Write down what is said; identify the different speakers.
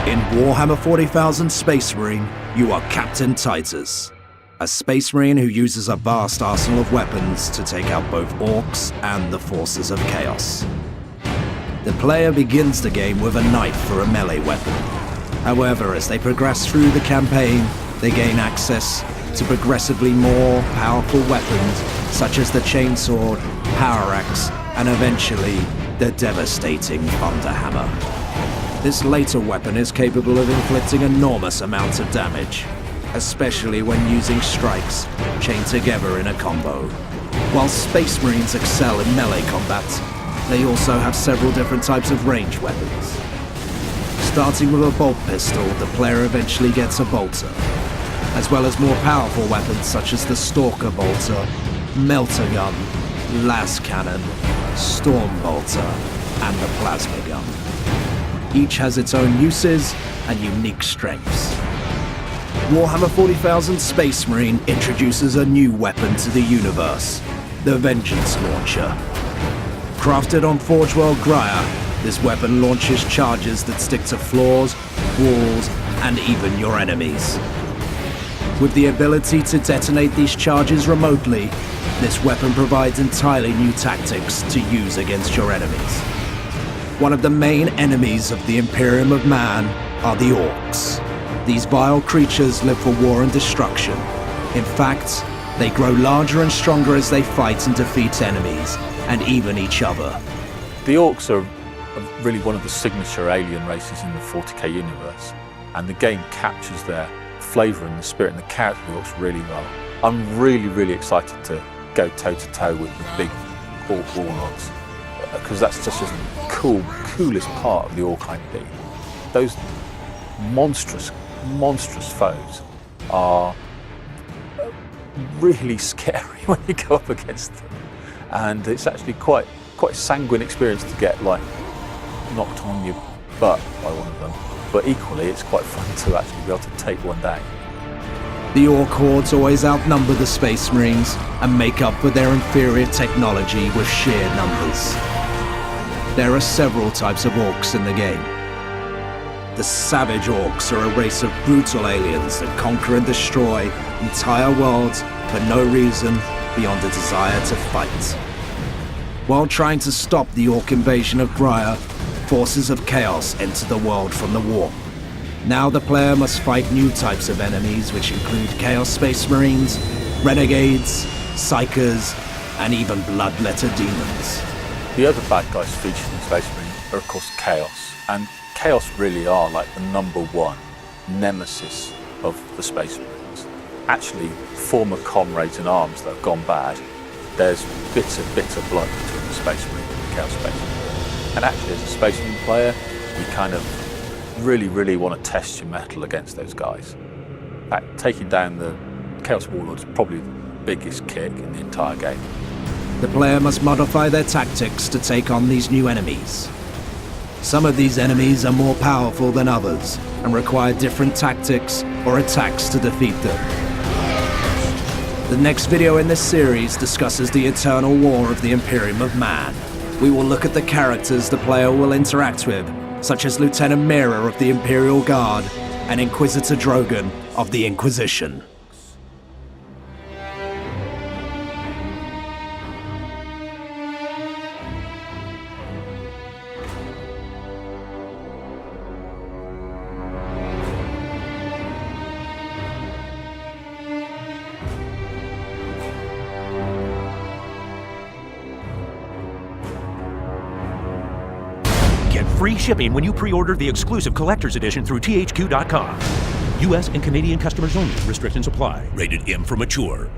Speaker 1: In Warhammer 40,000 Space Marine, you are Captain Titus, a Space Marine who uses a vast arsenal of weapons to take out both orcs and the forces of chaos. The player begins the game with a knife or a melee weapon. However, as they progress through the campaign, they gain access to progressively more powerful weapons, such as the chainsword, power axe, and eventually the devastating thunderhammer. This later weapon is capable of inflicting enormous amounts of damage, especially when using strikes chained together in a combo. While Space Marines excel in melee combat, they also have several different types of ranged weapons. Starting with a bolt pistol, the player eventually gets a bolter, as well as more powerful weapons such as the Stalker Bolter, Melter Gun, Las Cannon, Storm Bolter, and the Plasma Gun. Each has its own uses and unique strengths. Warhammer 40,000 Space Marine introduces a new weapon to the universe, the Vengeance Launcher. Crafted on Forge World Graia, this weapon launches charges that stick to floors, walls, and even your enemies. With the ability to detonate these charges remotely, this weapon provides entirely new tactics to use against your enemies. One of the main enemies of the Imperium of Man are the Orcs. These vile creatures live for war and destruction. In fact, they grow larger and stronger as they fight and defeat enemies, and even each other.
Speaker 2: The Orcs are really one of the signature alien races in the 40k universe, and the game captures their flavour and the spirit and the character of the Orcs really well. I'm really excited to go toe-to-toe with the big Orc warlords, because that's just the coolest part of the Orc IP. Those monstrous foes are really scary when you go up against them, and it's actually quite a sanguine experience to get knocked on your butt by one of them, but equally it's quite fun to actually be able to take one down.
Speaker 1: The Orc hordes always outnumber the Space Marines and make up for their inferior technology with sheer numbers. There are several types of Orcs in the game. The Savage Orcs are a race of brutal aliens that conquer and destroy entire worlds for no reason beyond a desire to fight. While trying to stop the Orc invasion of Graia, forces of chaos enter the world from the warp. Now the player must fight new types of enemies, which include Chaos Space Marines, Renegades, Psychers, and even Bloodletter Demons.
Speaker 2: The other bad guys featured in Space Marine are of course Chaos, and Chaos really are like the #1 nemesis of the Space Marines. Actually, former comrades in arms that have gone bad, there's bitter blood between the Space Marine and the Chaos Space Marine. And actually, as a Space Marine player, you kind of really want to test your mettle against those guys. In fact, taking down the Chaos Warlord is probably the biggest kick in the entire game.
Speaker 1: The player must modify their tactics to take on these new enemies. Some of these enemies are more powerful than others and require different tactics or attacks to defeat them. The next video in this series discusses the eternal war of the Imperium of Man. We will look at the characters the player will interact with, such as Lieutenant Mira of the Imperial Guard and Inquisitor Drogon of the Inquisition.
Speaker 3: Get free shipping when you pre-order the exclusive collector's edition through THQ.com. U.S. and Canadian customers only. Restrictions apply. Rated M for mature.